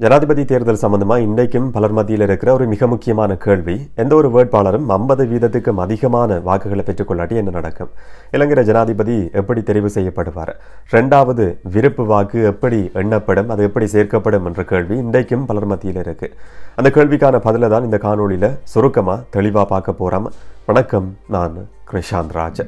ஜனாதிபதி தேர்தல் சம்பந்தமா இன்றைக்கும் பலர் மத்தியில் இருக்கிற ஒரு மிக முக்கியமான கேள்வி, எந்த ஒரு வேட்பாளரும் 50% அதிகமான வாக்குகளை பெற்றுக்கொள்ளாட்டி என்ன நடக்கும்? இலங்கை ஜனாதிபதி எப்படி தெரிவு செய்யப்படுவார்? இரண்டாவது விருப்பு வாக்கு எப்படி எண்ணப்படும், அது எப்படி சேர்க்கப்படும் என்ற கேள்வி இன்றைக்கும் பலர் மத்தியில் இருக்கு. அந்த கேள்விக்கான பதிலை தான் இந்த காணொளியில சுருக்கமா தெளிவா பார்க்க போறோம். வணக்கம், நான் கிருஷாந்த் ராஜ்.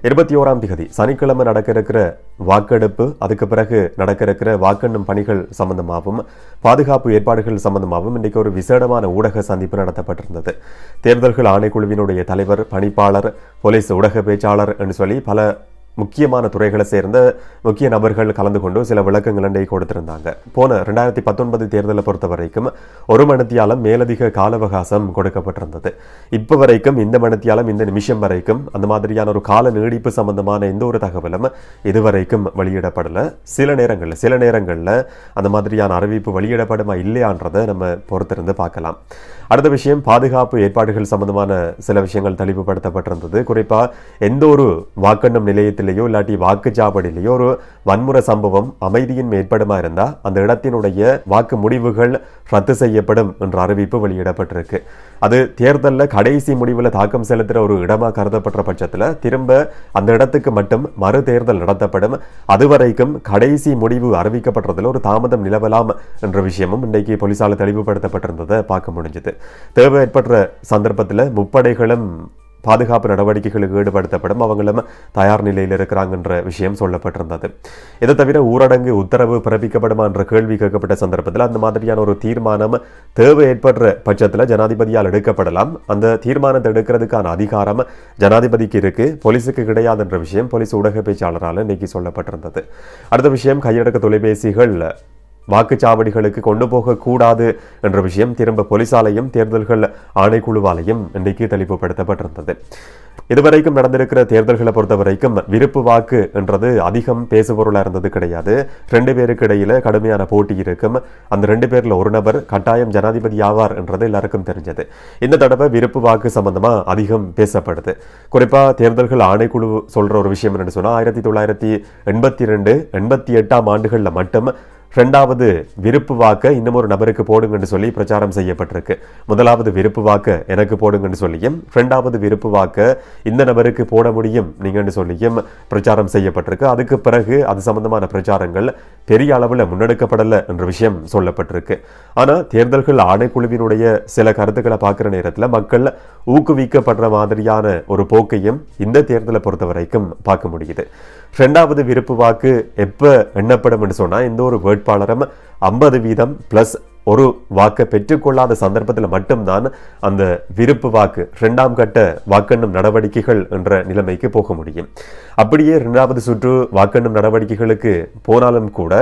21ஆம் தேதி சனிக்கிழமை நடக்க இருக்கிற வாக்கெடுப்பு, அதுக்கு பிறகு நடக்க இருக்கிற வாக்கெண்ணும் பணிகள் சம்பந்தமாகவும் பாதுகாப்பு ஏற்பாடுகள் சம்பந்தமாகவும் இன்றைக்கு ஒரு விசேடமான ஊடக சந்திப்பு நடத்தப்பட்டிருந்தது. தேர்தல்கள் ஆணைக்குழுவினுடைய தலைவர், பணிப்பாளர், போலீஸ் ஊடக பேச்சாளர் என்று சொல்லி பல முக்கியமான துறைகளை சேர்ந்த முக்கிய நபர்கள் கலந்து கொண்டு சில விளக்கங்களை கொடுத்திருந்தாங்க. போன 2019 தேர்தலை பொறுத்த வரைக்கும் 1 மணித்தியாலம் மேலதிக கால அவகாசம் கொடுக்கப்பட்டிருந்தது. இப்ப வரைக்கும் இந்த மணித்தியாலம், இந்த நிமிஷம் வரைக்கும் அந்த மாதிரியான ஒரு கால நீடிப்பு சம்பந்தமான எந்த ஒரு தகவலும் இதுவரைக்கும் வெளியிடப்படல. சில நேரங்கள்ல அந்த மாதிரியான அறிவிப்பு வெளியிடப்படுமா இல்லையான்றதை நம்ம பொறுத்திருந்து பார்க்கலாம். அடுத்த விஷயம், பாதுகாப்பு ஏற்பாடுகள் சம்பந்தமான சில விஷயங்கள் தெளிவுபடுத்தப்பட்டிருந்தது. குறிப்பா எந்த ஒரு வாக்கெண்ணும் நிலையத்திலேயோ இல்லாட்டி வாக்குச்சாவடியிலேயோ ஒரு வன்முறை சம்பவம் அமைதியின் ஏற்படுமா இருந்தா அந்த இடத்தினுடைய வாக்கு முடிவுகள் ரத்து செய்யப்படும் என்ற அறிவிப்பு வெளியிடப்பட்டிருக்கு. அது தேர்தலில் கடைசி முடிவில் தாக்கம் செலுத்துகிற ஒரு இடமா கருதப்பட்ட பட்சத்தில் திரும்ப அந்த இடத்துக்கு மட்டும் மறு தேர்தல் நடத்தப்படும். அதுவரைக்கும் கடைசி முடிவு அறிவிக்கப்படுறதுல ஒரு தாமதம் நிலவலாம் என்ற விஷயமும் இன்றைக்கு போலீசால தெளிவுபடுத்தப்பட்டிருந்ததை பார்க்க முடிஞ்சது. தேவை ஏற்பட்ட சந்தர்ப்பத்தில் முப்படைகளும் பாதுகாப்பு நடவடிக்கைகளுக்கு ஈடுபடுத்தப்படும், அவங்களும் தயார் நிலையில் இருக்கிறாங்கன்ற விஷயம் சொல்லப்பட்டிருந்தது. இதை தவிர ஊரடங்கு உத்தரவு பிறப்பிக்கப்படுமா என்ற கேள்வி கேட்கப்பட்ட சந்தர்ப்பத்தில் அந்த மாதிரியான ஒரு தீர்மானம் தேவை ஏற்படுற பட்சத்தில் ஜனாதிபதியால் எடுக்கப்படலாம். அந்த தீர்மானத்தை எடுக்கிறதுக்கான அதிகாரம் ஜனாதிபதிக்கு இருக்கு, போலீஸுக்கு கிடையாது என்ற விஷயம் போலீஸ் ஊடக பேச்சாளரால் இன்னைக்கு சொல்லப்பட்டிருந்தது. அடுத்த விஷயம், கையடக்க தொலைபேசிகள் வாக்குச்சாவடிகளுக்கு கொண்டு போகக்கூடாது என்ற விஷயம் திரும்ப போலீசாலையும் தேர்தல்கள் ஆணைக்குழுவாலையும் இன்றைக்கு தெளிவுபடுத்தப்பட்டிருந்தது. இதுவரைக்கும் நடந்திருக்கிற தேர்தல்களை பொறுத்த வரைக்கும் விருப்பு வாக்கு என்றது அதிகம் பேசுபொருளாக இருந்தது கிடையாது. 2 பேருக்கு இடையில கடுமையான போட்டி இருக்கும். அந்த 2 பேர்ல ஒரு நபர் கட்டாயம் ஜனாதிபதி ஆவார் என்றது எல்லாருக்கும் தெரிஞ்சது. இந்த தடவை விருப்பு வாக்கு சம்பந்தமா அதிகம் பேசப்படுது. குறிப்பா தேர்தல்கள் ஆணைக்குழு சொல்ற ஒரு விஷயம் என்னன்னு சொன்னா, 1982, 88ஆம் ஆண்டுகள்ல மட்டும் 2வது விருப்பு வாக்க இன்னும் ஒரு நபருக்கு போடுங்கன்னு சொல்லி பிரச்சாரம் செய்யப்பட்டிருக்கு. 1வது விருப்பு வாக்க எனக்கு போடுங்கன்னு சொல்லியும் 2வது விருப்பு வாக்க இந்த நபருக்கு போட முடியும் நீங்கன்னு சொல்லியும் பிரச்சாரம் செய்யப்பட்டிருக்கு. அதுக்கு பிறகு அது சம்பந்தமான பிரச்சாரங்கள் பெரிய அளவில் முன்னெடுக்கப்படலை என்ற விஷயம் சொல்லப்பட்டிருக்கு. ஆனா தேர்தல்கள் ஆணைக்குழுவினுடைய சில கருத்துக்களை பார்க்கிற நேரத்தில் மக்கள் ஊக்குவிக்கப்படுற மாதிரியான ஒரு போக்கையும் இந்த தேர்தலை பொறுத்த வரைக்கும் பார்க்க முடியுது. 2வது விருப்பு வாக்கு எப்ப எண்ணப்படும் என்று சொன்னா, இந்த ஒரு வேட்பாளரும் 50% பிளஸ் ஒரு வாக்கை பெற்றுக்கொள்ளாத சந்தர்ப்பத்தில் மட்டும்தான் அந்த விருப்பு வாக்கு 2ஆம் கட்ட வாக்கெண்ணும் நடவடிக்கைகள் என்ற நிலைமைக்கு போக முடியும். அப்படியே 2வது சுற்று வாக்கெண்ணும் நடவடிக்கைகளுக்கு போனாலும் கூட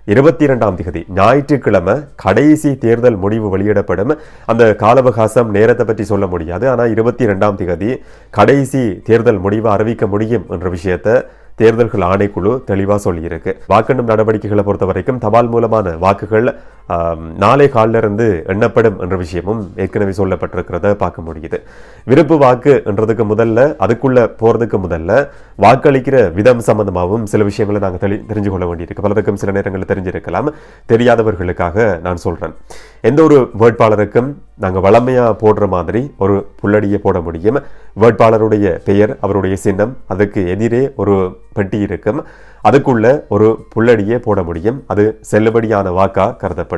22ஆம் தேதி ஞாயிற்றுக்கிழமை கடைசி தேர்தல் முடிவு வெளியிடப்படும். அந்த கால அவகாசம் நேரத்தை பற்றி சொல்ல முடியாது. ஆனா 22ஆம் தேதி கடைசி தேர்தல் முடிவை அறிவிக்க முடியும் என்ற விஷயத்தை தேர்தல்கள் ஆணைக்குழு தெளிவா சொல்லியிருக்கு. வாக்கெண்ணும் நடவடிக்கைகளை பொறுத்த வரைக்கும் தபால் மூலமான வாக்குகள் நாளை காலில இருந்து எண்ணப்படும் என்ற விஷயமும் ஏற்கனவே சொல்லப்பட்டிருக்கிறத பார்க்க முடியுது. விருப்பு வாக்கு என்றதுக்கு முதல்ல, அதுக்குள்ள போறதுக்கு முதல்ல வாக்களிக்கிற விதம் சம்பந்தமாகவும் சில விஷயங்களை நாங்கள் தெரிஞ்சு கொள்ள வேண்டியிருக்கு. பலருக்கும் சில நேரங்களில் தெரிஞ்சிருக்கலாம், தெரியாதவர்களுக்காக நான் சொல்றேன். எந்த ஒரு வேட்பாளருக்கும் நாங்கள் வளமையா போடுற மாதிரி ஒரு புள்ளடியை போட முடியும். வேட்பாளருடைய பெயர், அவருடைய சின்னம், அதுக்கு எதிரே ஒரு பெட்டி இருக்கும், அதுக்குள்ள ஒரு புள்ளடியே போட முடியும். அது செல்லுபடியான வாக்கா கருதப்படும்.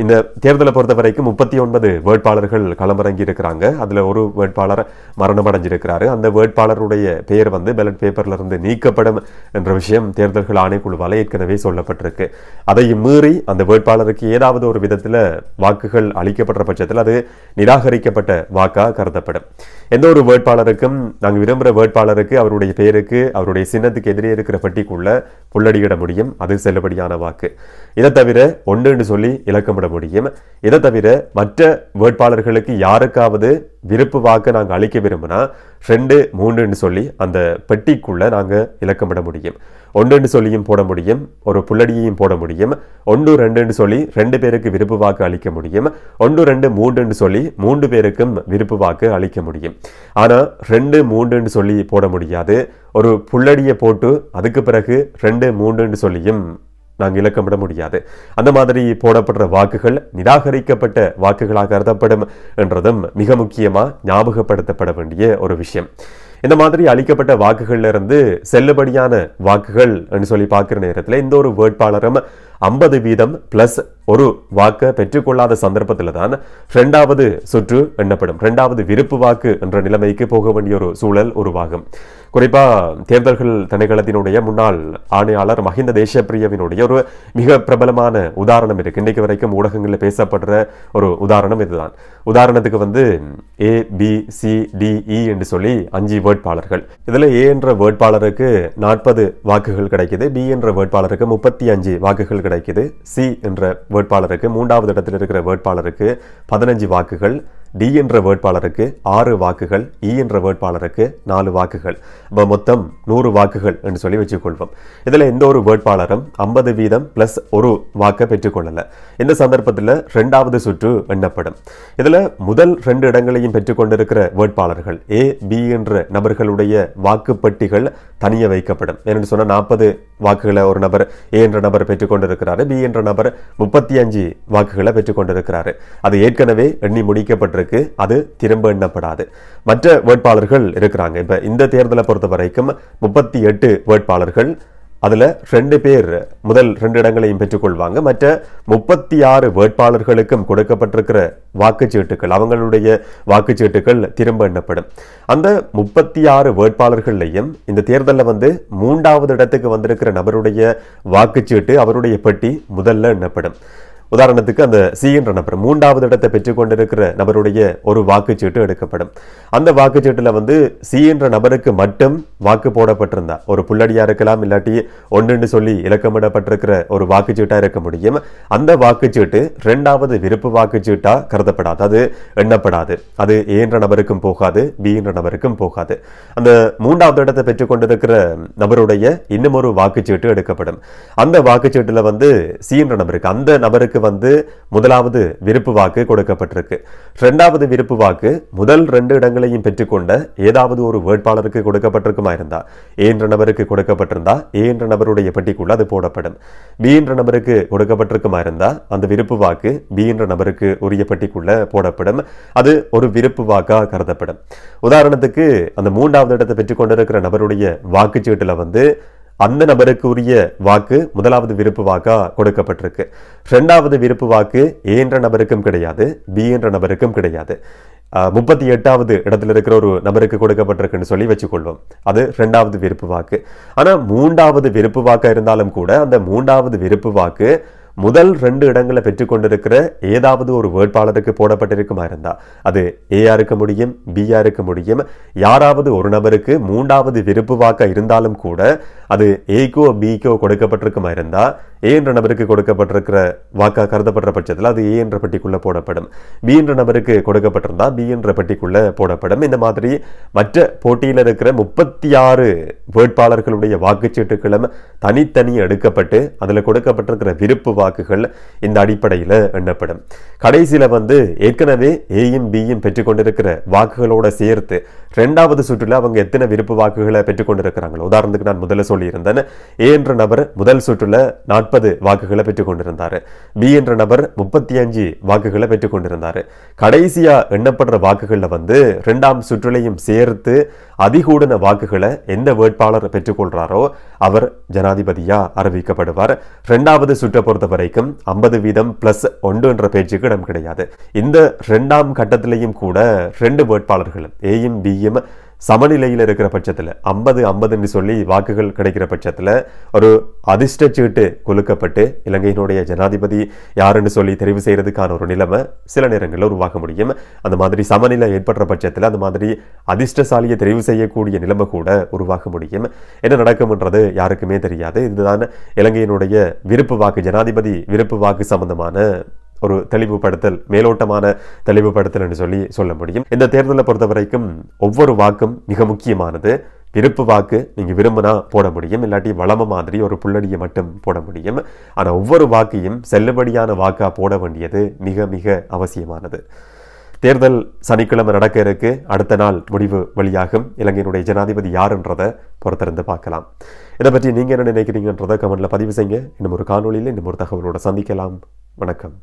இந்த தேர்தலை பொறுத்த வரைக்கும் 39 வேட்பாளர்கள் களமிறங்கி இருக்கிறாங்க. அதுல ஒரு வேட்பாளர் மரணம் அடைஞ்சிருக்கிறாரு. அந்த வேட்பாளருடைய பெயர் பேலட் பேப்பர்ல இருந்து நீக்கப்படும் என்ற விஷயம் தேர்தல்கள் ஆணைக்குழுவால ஏற்கனவே சொல்லப்பட்டிருக்கு. அதையும் மீறி அந்த வேட்பாளருக்கு ஏதாவது ஒரு விதத்துல வாக்குகள் அளிக்கப்பட்ட பட்சத்தில் அது நிராகரிக்கப்பட்ட வாக்கா கருதப்படும். எந்த ஒரு வேட்பாளருக்கும் நாங்க விரும்புகிற வேட்பாளருக்கு அவருடைய பெயருக்கு, அவருடைய சின்னத்துக்கு எதிரே இருக்கிற பெட்டிக்குள்ள புள்ளடியிட முடியும். அது செல்லுபடியான வாக்கு. இதை தவிர 1ன்னு சொல்லி இலக்கமிட முடியும். இதை தவிர மற்ற வேட்பாளர்களுக்கு யாருக்காவது விருப்பு வாக்கு நாங்கள் அளிக்க விரும்பினா 2, 3ன்னு சொல்லி அந்த பெட்டிக்குள்ள நாங்க இலக்கமிட முடியும். 1ன்னு சொல்லியும் போட முடியும், ஒரு புள்ளடியையும் போட முடியும். 1, 2ன்னு சொல்லி 2 பேருக்கு விருப்பு வாக்கு அளிக்க முடியும். 1, 2, 3ன்னு சொல்லி 3 பேருக்கும் விருப்பு வாக்கு அளிக்க முடியும். ஆனா 2, 3ன்னு சொல்லி போட முடியாது. ஒரு புள்ளடியை போட்டு அதுக்கு பிறகு 2, 3ன்னு சொல்லியும் நாங்கள் இலக்கமிட முடியாது. அந்த மாதிரி போடப்படுற வாக்குகள் நிராகரிக்கப்பட்ட வாக்குகளாக கருதப்படும் என்றதும் மிக முக்கியமா ஞாபகப்படுத்தப்பட வேண்டிய ஒரு விஷயம். இந்த மாதிரி அளிக்கப்பட்ட வாக்குகள்ல இருந்து செல்லுபடியான வாக்குகள் சொல்லி பார்க்கிற நேரத்தில் இந்த ஒரு வேட்பாளரும் 50% பிளஸ் ஒரு வாக்கை பெற்றுக்கொள்ளாத சந்தர்ப்பத்தில் தான் இரண்டாவது சுற்று எண்ணப்படும். இரண்டாவது விருப்பு வாக்கு என்ற நிலைமைக்கு போக வேண்டிய ஒரு சூழல் உருவாகும். குறிப்பா தேர்தல்கள் திணைக்களத்தினுடைய முன்னாள் ஆணையாளர் மஹிந்த தேசப்பிரியவினுடைய ஒரு மிக பிரபலமான உதாரணம் இருக்கு. இன்றைக்கு வரைக்கும் ஊடகங்களில் பேசப்படுற ஒரு உதாரணம் இதுதான். உதாரணத்துக்கு ABCDE என்று சொல்லி 5 வேட்பாளர்கள். இதுல A என்ற வேட்பாளருக்கு 40 வாக்குகள் கிடைக்குது, B என்ற வேட்பாளருக்கு 35 வாக்குகள் கிடைக்குது, C என்ற வேட்பாளருக்கு 3வது இடத்தில் இருக்கிற வேட்பாளருக்கு 15 வாக்குகள், D என்ற வேட்பாளருக்கு 6 வாக்குகள், E என்ற வேட்பாளருக்கு 4 வாக்குகள். மொத்தம் 100 வாக்குகள் என்று சொல்லி வச்சுக்கொள்வோம். இதுல எந்த ஒரு வேட்பாளரும் 50% பிளஸ் ஒரு வாக்கை பெற்றுக்கொள்ளல. இந்த சந்தர்ப்பத்தில் இரண்டாவது சுற்று எண்ணப்படும். இதுல முதல் 2 இடங்களையும் பெற்றுக்கொண்டிருக்கிற வேட்பாளர்கள் A, B என்ற நபர்களுடைய வாக்குப்பட்டிகள் தனியே வைக்கப்படும். என்று சொன்ன 40 வாக்குகளை ஒரு நபர் A என்ற நபர் பெற்றுக்கொண்டிருக்கிறாரு, B என்ற நபர் 35 வாக்குகளை பெற்றுக்கொண்டிருக்கிறாரு. அது ஏற்கனவே எண்ணி முடிக்கப்பட்டிருக்கு, அது திரும்ப எண்ணப்படாது. மற்ற வேட்பாளர்கள் இருக்கிறாங்க. இப்ப இந்த தேர்தலை பொறுத்த வரைக்கும் 38 வேட்பாளர்கள், அதுல 2 பேர் முதல் 2 இடங்களையும் பெற்றுக்கொள்வாங்க. மற்ற 36 வேட்பாளர்களுக்கும் கொடுக்கப்பட்டிருக்கிற வாக்குச்சீட்டுகள், அவங்களுடைய வாக்குச்சீட்டுகள் திரும்ப எண்ணப்படும். அந்த 36 வேட்பாளர்களையும் இந்த தேர்தலில் 3வது இடத்துக்கு வந்திருக்கிற நபருடைய வாக்குச்சீட்டு, அவருடைய பெட்டி முதல்ல எண்ணப்படும். உதாரணத்துக்கு அந்த C என்ற நபர் 3வது இடத்தை பெற்றுக்கொண்டிருக்கிற நபருடைய ஒரு வாக்குச்சீட்டு எடுக்கப்படும். அந்த வாக்குச்சீட்டுல C என்ற நபருக்கு மட்டும் வாக்கு போடப்பட்டிருந்தா, ஒரு புள்ளடியா இருக்கலாம், இல்லாட்டி ஒன்று சொல்லி இலக்கமிடப்பட்டிருக்கிற ஒரு வாக்குச்சீட்டா இருக்க முடியும். அந்த வாக்குச்சீட்டு 2வது விருப்பு வாக்குச்சீட்டா கருதப்படாது, அது எண்ணப்படாது. அது A என்ற நபருக்கும் போகாது, B என்ற நபருக்கும் போகாது. அந்த 3வது இடத்தை பெற்றுக்கொண்டிருக்கிற நபருடைய இன்னும் ஒரு வாக்குச்சீட்டு எடுக்கப்படும். அந்த வாக்குச்சீட்டுல C என்ற நபருக்கு, அந்த நபருக்கு முதலாவது விருப்பு வாக்கு கொடுக்கப்பட்டிருக்கு. இரண்டாவது விருப்பு வாக்கு முதல் 2 இடங்களையும் பெற்றுக்கொண்ட ஏதாவது ஒரு வேட்பாளருக்கு கொடுக்கப்பட்டிருக்குமா இருந்தா, A என்ற நபருக்கு கொடுக்கப்பட்டிருந்தா A என்ற நபருடைய பெட்டிக்குள்ள அது போடப்படும். B என்ற நபருக்கு கொடுக்கப்பட்டிருக்குமா இருந்தா அந்த விருப்பு வாக்கு B என்ற நபருக்கு உரிய பெட்டிக்குள்ள போடப்படும். அது ஒரு விருப்பு வாக்கா கருதப்படும். உதாரணத்துக்கு அந்த 3வது இடத்தை பெற்றுக்கொண்டிருக்கிற நபருடைய வாக்குச்சீட்டுல அந்த நபருக்கு உரிய வாக்கு முதலாவது விருப்பு வாக்கா கொடுக்கப்பட்டிருக்கு. இரண்டாவது விருப்பு வாக்கு A என்ற நபருக்கும் கிடையாது, B என்ற நபருக்கும் கிடையாது. 38வது இடத்துல இருக்கிற ஒரு நபருக்கு கொடுக்கப்பட்டிருக்குன்னு சொல்லி வச்சுக்கொள்வோம். அது இரண்டாவது விருப்பு வாக்கு. ஆனா 3வது விருப்பு வாக்கா இருந்தாலும் கூட அந்த 3வது விருப்பு வாக்கு முதல் 2 இடங்களை பெற்றுக்கொண்டிருக்கிற ஏதாவது ஒரு வேட்பாளருக்கு போடப்பட்டிருக்குமா இருந்தா, அது A இருக்க முடியும், B இருக்க முடியும். யாராவது ஒரு நபருக்கு 3வது விருப்பு வாக்கா இருந்தாலும் கூட அது Aக்கோ Bக்கோ கொடுக்கப்பட்டிருக்குமா இருந்தா, A என்ற நபருக்கு கொடுக்கப்பட்டிருக்கிற வாக்கா கருதப்படுற பட்சத்தில் அது A என்ற பெட்டிக்குள்ள போடப்படும். B என்ற நபருக்கு கொடுக்கப்பட்டிருந்தா B என்ற பெட்டிக்குள்ள போடப்படும். இந்த மாதிரி மற்ற போட்டியில் இருக்கிற 36 வேட்பாளர்களுடைய வாக்குச்சீட்டுகளும் தனித்தனி எடுக்கப்பட்டு அதுல கொடுக்கப்பட்டிருக்கிற விருப்பு வாக்குகள் இந்த அடிப்படையில் எண்ணப்படும். கடைசியில ஏற்கனவே Aயும் Bயும் பெற்றுக்கொண்டிருக்கிற வாக்குகளோட சேர்த்து 2வது சுற்றுல அவங்க எத்தனை விருப்பு வாக்குகளை பெற்றுக்கொண்டிருக்கிறாங்களோ, உதாரணத்துக்கு நான் முதல்ல சொல்லியிருந்தேன், A என்ற நபர் முதல் சுற்றுல 40 வாக்குகளை பெற்றுக்கொண்டிருந்தாரு, B என்ற நபர் 35 வாக்குகளை பெற்றுக்கொண்டிருந்தாரு. கடைசியா எண்ணப்படுற வாக்குகள்ல 2ஆம் சுற்றுலையும் சேர்த்து அதிகூடன வாக்குகளை எந்த வேட்பாளர் பெற்றுக்கொள்றாரோ அவர் ஜனாதிபதியா அறிவிக்கப்படுவார். 2வது சுற்றை பொறுத்த வரைக்கும் 50% பிளஸ் 1 என்ற பேச்சுக்கு இடம் கிடையாது. இந்த 2ஆம் கட்டத்திலையும் கூட 2 வேட்பாளர்களும் Aயும் Bயும் சமநிலையில் இருக்கிற பட்சத்தில் 50-50 சொல்லி வாக்குகள் கிடைக்கிற பட்சத்தில் ஒரு அதிர்ஷ்ட சீட்டு குலுக்கப்பட்டு இலங்கையினுடைய ஜனாதிபதி யாருன்னு சொல்லி தெரிவு செய்யறதுக்கான ஒரு நிலைமை சில நேரங்களில் உருவாக முடியும். அந்த மாதிரி சமநிலை ஏற்படுற பட்சத்தில் அந்த மாதிரி அதிர்ஷ்டசாலியை தெரிவு செய்யக்கூடிய நிலைமை கூட உருவாக முடியும். என்ன நடக்கும்ன்றது யாருக்குமே தெரியாது. இதுதான் இலங்கையினுடைய விருப்பு வாக்கு, ஜனாதிபதி விருப்பு வாக்கு சம்பந்தமான ஒரு தெளிவுபடுத்தல், மேலோட்டமான தெளிவுபடுத்தல் என்று சொல்லி சொல்ல முடியும். இந்த தேர்தலை பொறுத்த வரைக்கும் ஒவ்வொரு வாக்கும் மிக முக்கியமானது. விருப்பு வாக்கு நீங்க விரும்பினா போட முடியும், இல்லாட்டி வளம மாதிரி ஒரு புள்ளடியை மட்டும் போட முடியும். ஆனா ஒவ்வொரு வாக்கையும் செல்லுபடியான வாக்கா போட வேண்டியது மிக மிக அவசியமானது. தேர்தல் சனிக்கிழமை நடக்க இருக்கு. அடுத்த நாள் முடிவு வெளியாகும். இலங்கையினுடைய ஜனாதிபதி யாருன்றதை பொறுத்திருந்து பார்க்கலாம். இதை பற்றி நீங்க என்ன நினைக்கிறீங்கன்றதை கமெண்ட்ல பதிவு செய்யுங்க. இன்னும் ஒரு காணொலியில் இன்னும் ஒரு தகவலோட சந்திக்கலாம். வணக்கம்.